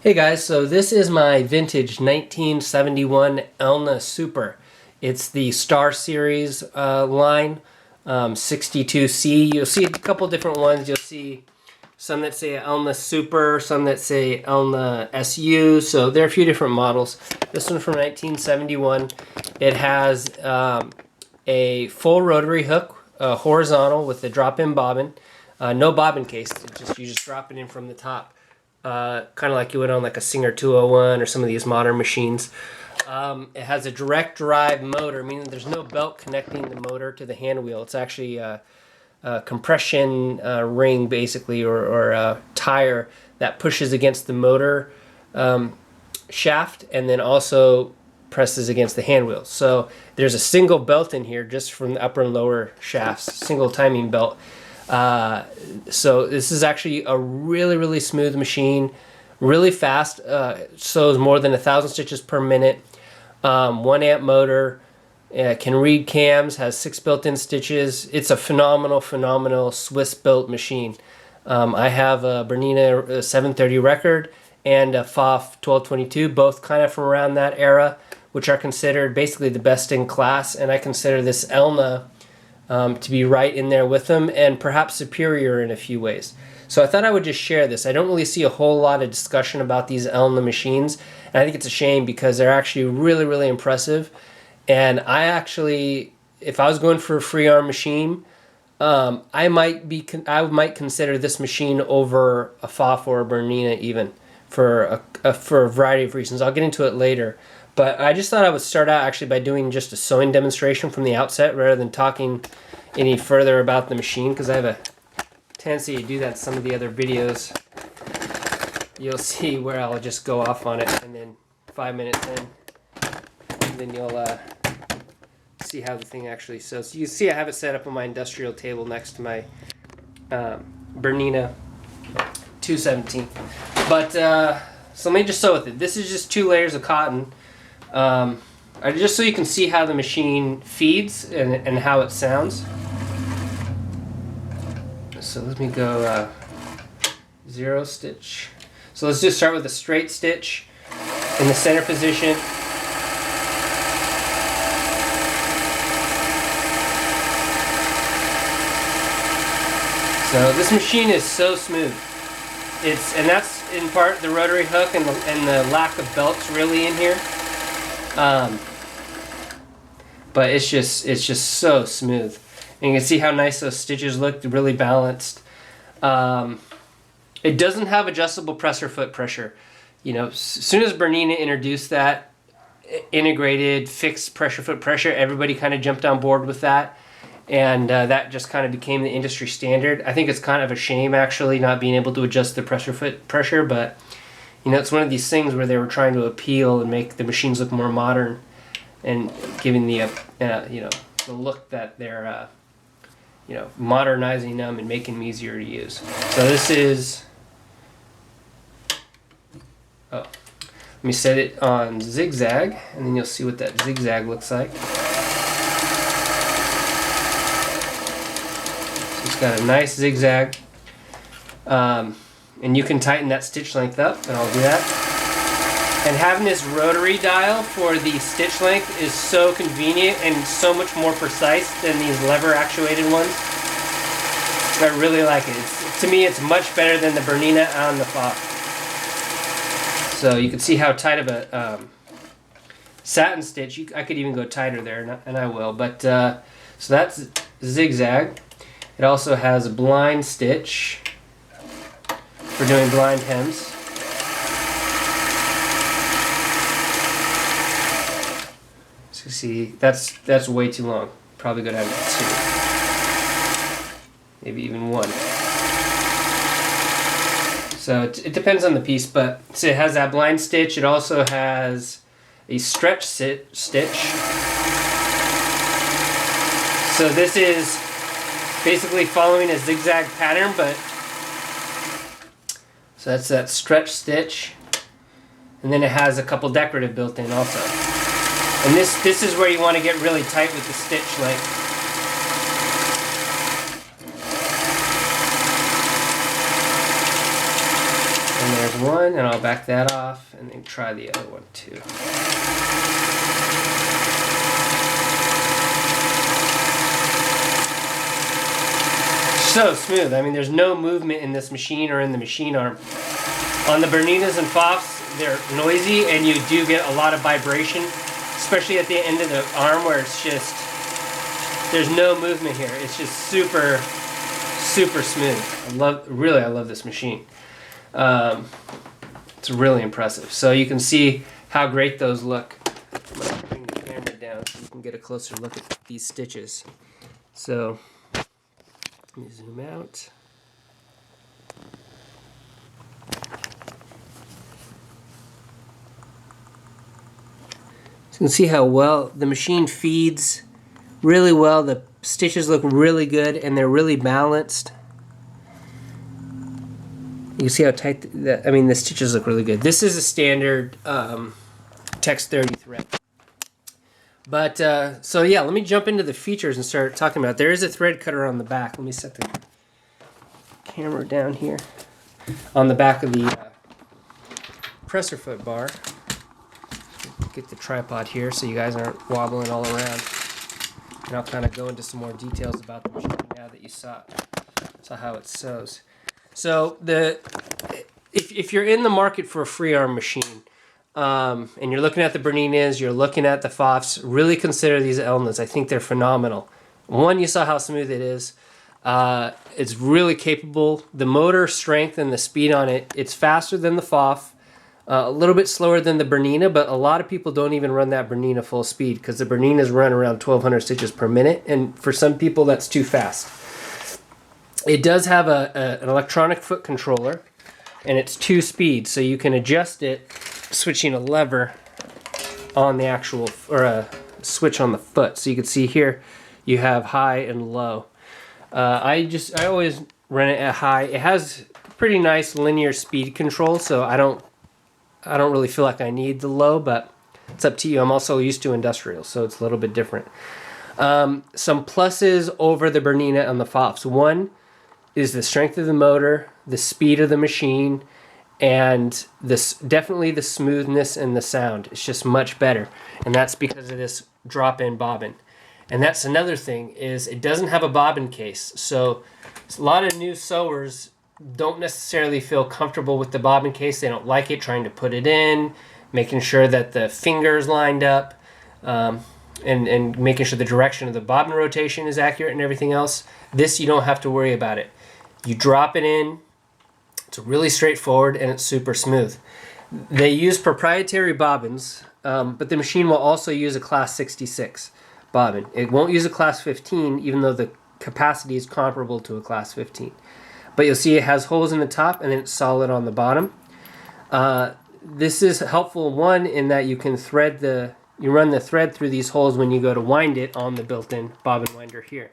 Hey guys, so this is my vintage 1971 ElnaSuper. It's the Star Series line, 62C. You'll see a couple different ones. You'll see some that say ElnaSuper, some that say ElnaSU, so there are a few different models. This one from 1971. It has a full rotary hook, horizontal with a drop-in bobbin. No bobbin case, you just drop it in from the top. Kind of like you would on like a Singer 201 or some of these modern machines. It has a direct drive motor, meaning there's no belt connecting the motor to the hand wheel. It's actually a compression ring, basically, or a tire that pushes against the motor shaft and then also presses against the hand wheel. So there's a single belt in here just from the upper and lower shafts, single timing belt. So this is actually a really smooth machine, really fast. Sews more than 1,000 stitches per minute. 1 amp motor, can read cams, has 6 built-in stitches. It's a phenomenal Swiss-built machine. I have a Bernina 730 record and a FOF 1222, both kind of from around that era, which are considered basically the best in class. And I consider this Elna to be right in there with them and perhaps superior in a few ways. So I thought I would just share this. I don't really see a whole lot of discussion about these Elna machines, and I think it's a shame because they're actually really impressive. And I actually, if I was going for a free arm machine, I might consider this machine over a FOF or a Bernina even for a variety of reasons. I'll get into it later. But I just thought I would start out actually by doing just a sewing demonstration from the outset rather than talking any further about the machine, because I have a tendency to do that in some of the other videos. You'll see where I'll just go off on it and then 5 minutes in, and then you'll see how the thing actually sews. So you can see I have it set up on my industrial table next to my Bernina 217. But so let me just sew with it. This is just 2 layers of cotton. Just so you can see how the machine feeds and how it sounds. So let me go 0 stitch. So let's just start with a straight stitch in the center position. So this machine is so smooth. And that's in part the rotary hook and the lack of belts really in here. But it's just so smooth, and you can see how nice those stitches look, really balanced. It doesn't have adjustable presser foot pressure. You know, as soon as Bernina introduced that integrated fixed pressure foot pressure, everybody kind of jumped on board with that, and that just kind of became the industry standard. I think it's kind of a shame actually not being able to adjust the pressure foot pressure, but you know, it's one of these things where they were trying to appeal and make the machines look more modern, and giving the you know, the look that they're you know, modernizing them and making them easier to use. So this is, let me set it on zigzag, and then you'll see what that zigzag looks like. So it's got a nice zigzag. And you can tighten that stitch length up, and I'll do that. And having this rotary dial for the stitch length is so convenient and so much more precise than these lever actuated ones. I really like it. To me, it's much better than the Bernina and the FOF. So you can see how tight of a satin stitch, I could even go tighter there, and I will. But so that's zigzag. It also has a blind stitch for doing blind hems. So see, that's way too long. Probably go down to 2, maybe even 1. So it depends on the piece, but so it has that blind stitch. It also has a stretch stitch. So this is basically following a zigzag pattern, but so that's that stretch stitch, and then it has a couple decorative built in also. And this is where you want to get really tight with the stitch length. And there's one, and I'll back that off, and then try the other one too. So smooth. I mean, there's no movement in this machine or in the machine arm. On the Berninas and Fofs, they're noisy, and you do get a lot of vibration, especially at the end of the arm where it's just, there's no movement here. It's just super, super smooth. I love this machine. It's really impressive. So you can see how great those look. I'm going to bring the camera down so you can get a closer look at these stitches. So, let me zoom out. So you can see how well the machine feeds really well. The stitches look really good and they're really balanced. You can see how tight, the stitches look really good. This is a standard Tex 30 thread. But, so yeah, let me jump into the features and start talking about it. There is a thread cutter on the back. Let me set the camera down here. On the back of the presser foot bar. Get the tripod here so you guys aren't wobbling all around. And I'll kind of go into some more details about the machine now that you saw how it sews. So if you're in the market for a free arm machine, and you're looking at the Berninas, you're looking at the Fofs, really consider these Elnas. I think they're phenomenal. One, you saw how smooth it is. It's really capable. The motor strength and the speed on it, it's faster than the Fof, a little bit slower than the Bernina, but a lot of people don't even run that Bernina full speed because the Berninas run around 1,200 stitches per minute, and for some people that's too fast. It does have an electronic foot controller, and it's 2 speeds, so you can adjust it switching a lever on the actual, or a switch on the foot. So you can see here you have high and low. I always run it at high. It has pretty nice linear speed control, so I don't really feel like I need the low, but it's up to you. I'm also used to industrial, so it's a little bit different. Some pluses over the Bernina and the Fofs. One is the strength of the motor, the speed of the machine, and definitely the smoothness and the sound. It's just much better, and that's because of this drop-in bobbin. And that's another thing, is it doesn't have a bobbin case. So a lot of new sewers don't necessarily feel comfortable with the bobbin case. They don't like it, trying to put it in, making sure that the fingers lined up, and making sure the direction of the bobbin rotation is accurate and everything else. This, you don't have to worry about it. You drop it in, it's really straightforward, and it's super smooth. They use proprietary bobbins, but the machine will also use a class 66 bobbin. It won't use a class 15, even though the capacity is comparable to a class 15. But you'll see it has holes in the top, and then it's solid on the bottom. This is helpful, one, in that you can you run the thread through these holes when you go to wind it on the built-in bobbin winder here.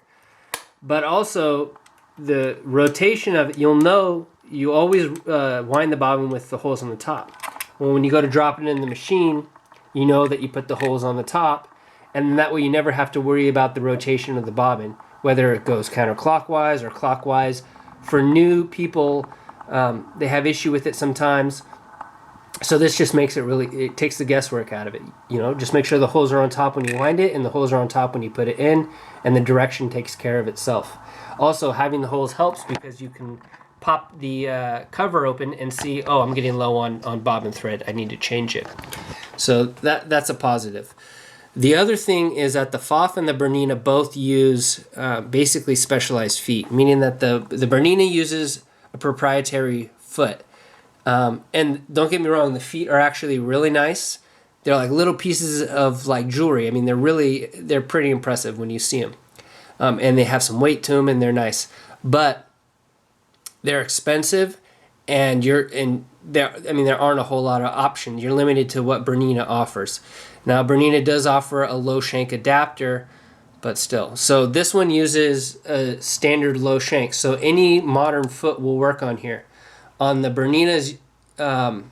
But also, the rotation of it, you always wind the bobbin with the holes on the top. Well, when you go to drop it in the machine, you know that you put the holes on the top, and that way you never have to worry about the rotation of the bobbin, whether it goes counterclockwise or clockwise. For new people, they have issue with it sometimes. So this just makes it takes the guesswork out of it. Just make sure the holes are on top when you wind it, and the holes are on top when you put it in, and the direction takes care of itself. Also, having the holes helps because you can pop the cover open and see, oh, I'm getting low on bobbin thread. I need to change it. So that's a positive. The other thing is that the Fof and the Bernina both use basically specialized feet, meaning that the Bernina uses a proprietary foot. And don't get me wrong, the feet are actually really nice. They're like little pieces of like jewelry. I mean, they're pretty impressive when you see them. And they have some weight to them, and they're nice. But they're expensive, and there aren't a whole lot of options. You're limited to what Bernina offers. Now, Bernina does offer a low shank adapter, but still. So this one uses a standard low shank. So any modern foot will work on here. On the Bernina's, I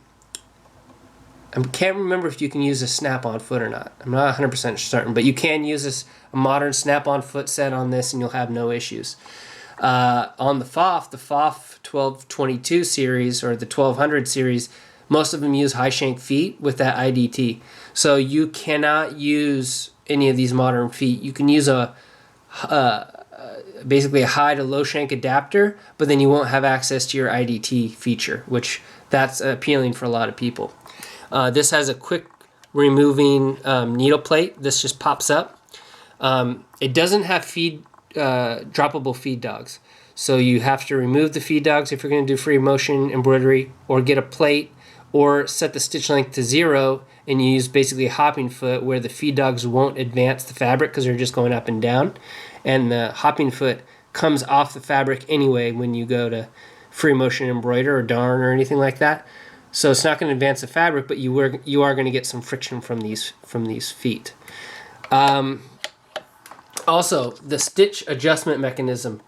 can't remember if you can use a snap-on foot or not. I'm not 100% certain, but you can use a modern snap-on foot set on this, and you'll have no issues. On the Fof 1222 series or the 1200 series, most of them use high shank feet with that IDT. So you cannot use any of these modern feet. You can use basically a high to low shank adapter, but then you won't have access to your IDT feature, which that's appealing for a lot of people. This has a quick removing needle plate. This just pops up. It doesn't have droppable feed dogs. So you have to remove the feed dogs if you're going to do free motion embroidery, or get a plate, or set the stitch length to 0 and you use basically a hopping foot where the feed dogs won't advance the fabric because they're just going up and down. And the hopping foot comes off the fabric anyway when you go to free motion embroider or darn or anything like that. So it's not going to advance the fabric, but you are going to get some friction from these feet. Also, the stitch adjustment mechanism.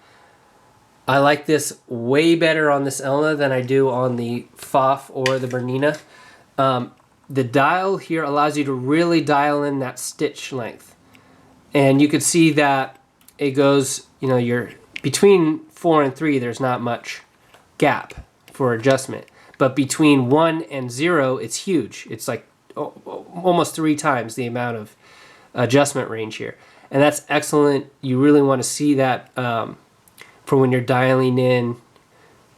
I like this way better on this Elna than I do on the FOF or the Bernina. The dial here allows you to really dial in that stitch length. And you could see that it goes, you're between 4 and 3, there's not much gap for adjustment. But between 1 and 0, it's huge. It's like almost 3 times the amount of adjustment range here. And that's excellent. You really want to see that for when you're dialing in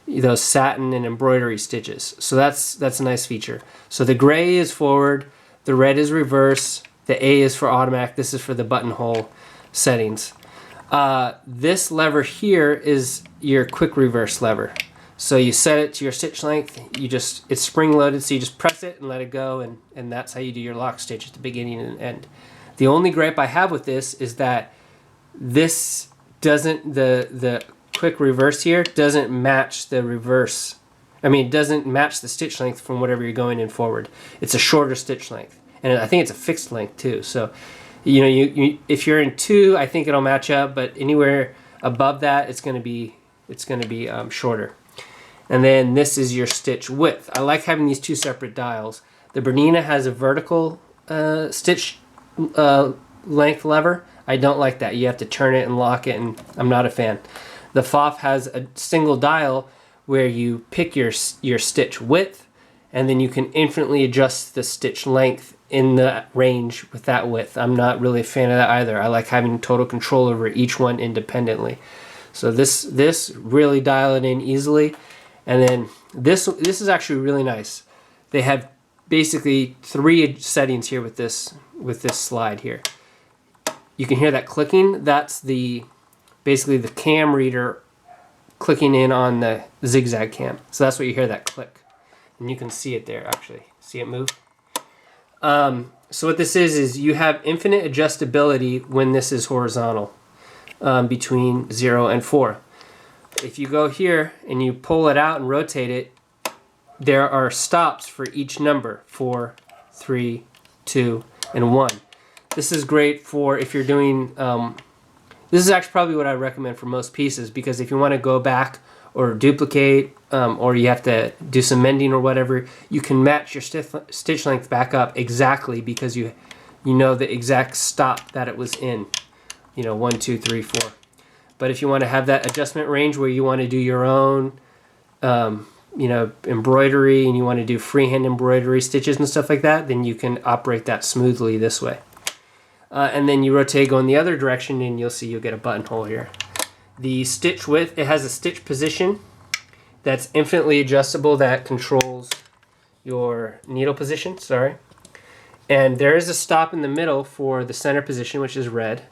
those satin and embroidery stitches. So that's a nice feature. So the gray is forward, the red is reverse, the A is for automatic, this is for the buttonhole settings. This lever here is your quick reverse lever. So you set it to your stitch length, it's spring loaded, so you just press it and let it go, and that's how you do your lock stitch at the beginning and end. The only gripe I have with this is that this doesn't, the quick reverse here doesn't match the reverse. It doesn't match the stitch length from whatever you're going in forward. It's a shorter stitch length, and I think it's a fixed length too. So, if you're in 2, I think it'll match up, but anywhere above that, it's going to be shorter. And then this is your stitch width. I like having these 2 separate dials. The Bernina has a vertical stitch length lever. I don't like that. You have to turn it and lock it, and I'm not a fan. The FOF has a single dial where you pick your stitch width, and then you can infinitely adjust the stitch length in the range with that width. I'm not really a fan of that either. I like having total control over each one independently. So this really dial it in easily. And then this is actually really nice. They have basically 3 settings here with this slide here. You can hear that clicking. That's basically the cam reader clicking in on the zigzag cam. So that's what you hear, that click. And you can see it there actually. See it move? So what this is you have infinite adjustability when this is horizontal between 0 and 4. If you go here and you pull it out and rotate it, there are stops for each number, 4, 3, 2, and 1. This is great for if you're doing, this is actually probably what I recommend for most pieces, because if you want to go back or duplicate or you have to do some mending or whatever, you can match your stitch length back up exactly because you know the exact stop that it was in, 1, 2, 3, 4. But if you want to have that adjustment range where you want to do your own embroidery and you want to do freehand embroidery stitches and stuff like that, then you can operate that smoothly this way. And then you rotate going the other direction and you'll get a buttonhole here. The stitch width, it has a stitch position that's infinitely adjustable that controls your needle position, And there is a stop in the middle for the center position, which is red.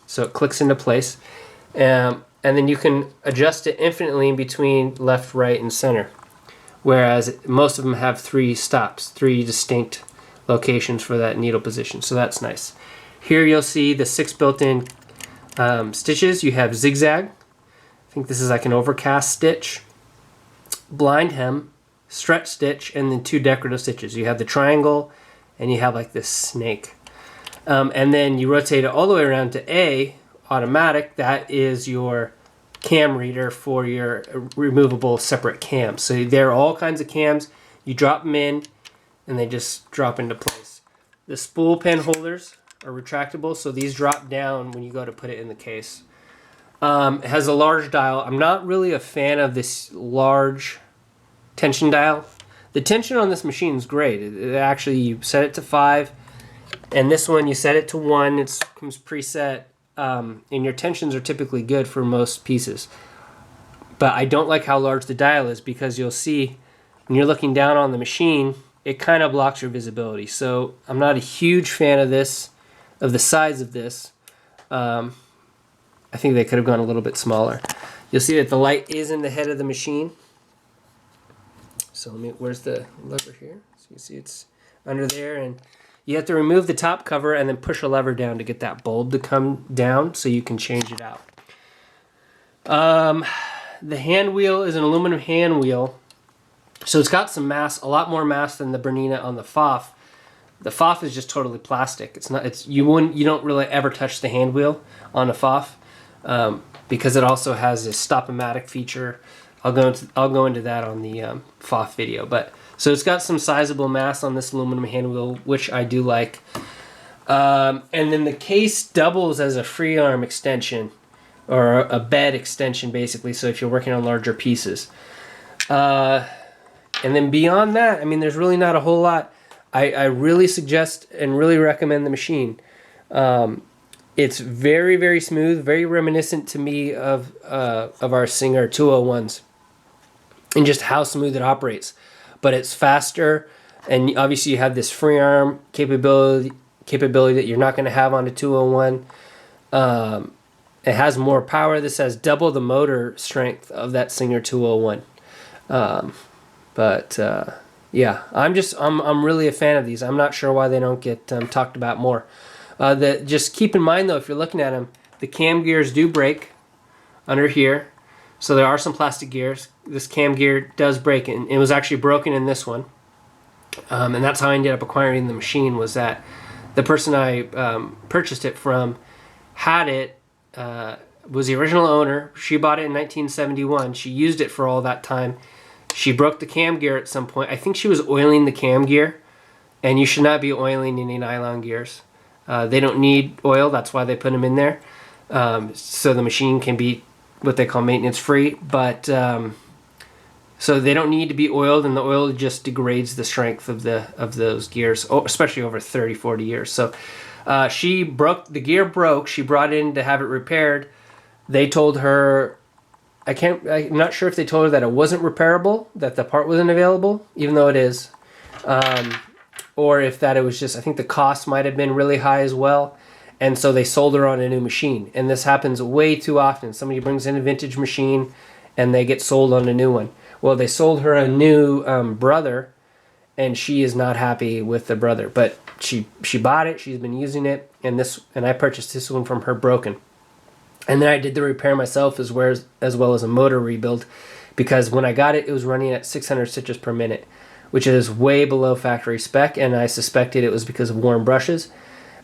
So it clicks into place. And then you can adjust it infinitely in between left, right, and center. Whereas most of them have 3 stops, 3 distinct locations for that needle position. So that's nice. Here you'll see the 6 built-in stitches. You have zigzag. I think this is like an overcast stitch. Blind hem, stretch stitch, and then 2 decorative stitches. You have the triangle, and you have like this snake. And then you rotate it all the way around to A, automatic. That is your cam reader for your removable separate cams. So there are all kinds of cams. You drop them in, and they just drop into place. The spool pen holders are retractable, so these drop down when you go to put it in the case. It has a large dial. I'm not really a fan of this large tension dial. The tension on this machine is great. It actually, you set it to 5, and this one you set it to 1. It comes preset, and your tensions are typically good for most pieces. But I don't like how large the dial is, because you'll see when you're looking down on the machine, it kind of blocks your visibility. So I'm not a huge fan of this, of the size of this. I think they could have gone a little bit smaller. You'll see that the light is in the head of the machine. So where's the lever here? So you see it's under there, and you have to remove the top cover and then push a lever down to get that bulb to come down so you can change it out. The hand wheel is an aluminum hand wheel. So it's got some mass, a lot more mass than the Bernina on the FOF. The FOF is just totally plastic. It's not. You don't really ever touch the hand wheel on a FOF, because it also has this Stopomatic feature. I'll go into that on the FOF video. But so it's got some sizable mass on this aluminum hand wheel, which I do like. And then the case doubles as a free arm extension, or a bed extension, basically. So if you're working on larger pieces. And then beyond that, I mean, there's really not a whole lot. I really suggest and really recommend the machine. It's very, very smooth, very reminiscent to me of our Singer 201s, and just how smooth it operates. But it's faster, and obviously you have this free arm capability that you're not going to have on a 201. It has more power. This has double the motor strength of that Singer 201. Yeah, I'm really a fan of these. I'm not sure why they don't get talked about more. Just keep in mind though, if you're looking at them, the cam gears do break under here. So there are some plastic gears. This cam gear does break, and it was actually broken in this one. And that's how I ended up acquiring the machine, was that the person I purchased it from had it, was the original owner. She bought it in 1971. She used it for all that time. She broke the cam gear at some point. I think she was oiling the cam gear, and you should not be oiling any nylon gears. They don't need oil. That's why they put them in there. So the machine can be what they call maintenance free. But so they don't need to be oiled, and the oil just degrades the strength of those gears, especially over 30, 40 years. So the gear broke. She brought it in to have it repaired. They told her, I'm not sure if they told her that it wasn't repairable, that the part wasn't available, even though it is. Or if that it was just, I think the cost might have been really high as well. And so they sold her on a new machine. And this happens way too often. Somebody brings in a vintage machine and they get sold on a new one. Well, they sold her a new brother, and she is not happy with the brother. But she bought it, she's been using it, and I purchased this one from her broken. And then I did the repair myself as well as a motor rebuild, because when I got it, it was running at 600 stitches per minute, which is way below factory spec, and I suspected it was because of worn brushes.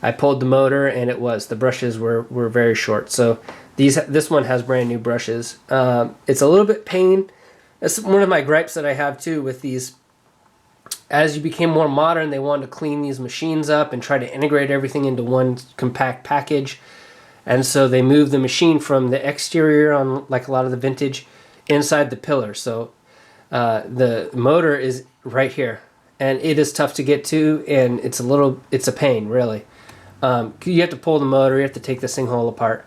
I pulled the motor, and the brushes were very short. So this one has brand new brushes. It's a little bit pain. That's one of my gripes that I have too with these. As you became more modern, they wanted to clean these machines up and try to integrate everything into one compact package. And so they moved the machine from the exterior, on like a lot of the vintage, inside the pillar. So the motor is right here, and it is tough to get to, and it's a pain, really. You have to pull the motor, you have to take this thing whole apart.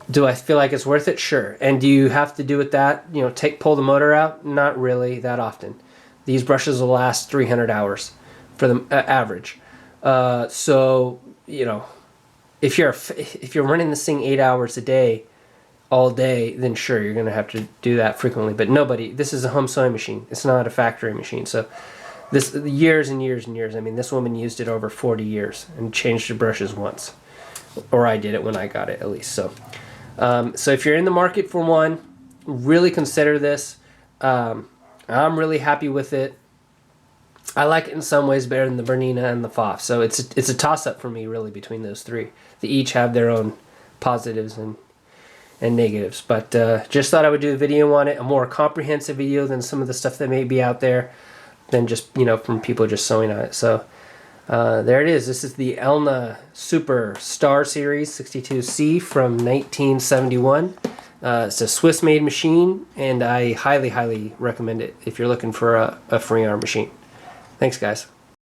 Do I feel like it's worth it? Sure. And do you have to do it pull the motor out? Not really that often. These brushes will last 300 hours for the average. So, if you're running this thing 8 hours a day, all day, then sure, you're going to have to do that frequently. But this is a home sewing machine. It's not a factory machine. So this years and years and years. I mean, this woman used it over 40 years and changed the brushes once. Or I did it when I got it, at least. So if you're in the market for one, really consider this. I'm really happy with it. I like it in some ways better than the Bernina and the FOF. So it's a toss-up for me, really, between those three. They each have their own positives and negatives. But just thought I would do a video on it, a more comprehensive video than some of the stuff that may be out there, than just, from people just sewing on it. So there it is. This is the ElnaSuper Star Series 62C from 1971. It's a Swiss-made machine, and I highly, highly recommend it if you're looking for a free arm machine. Thanks, guys.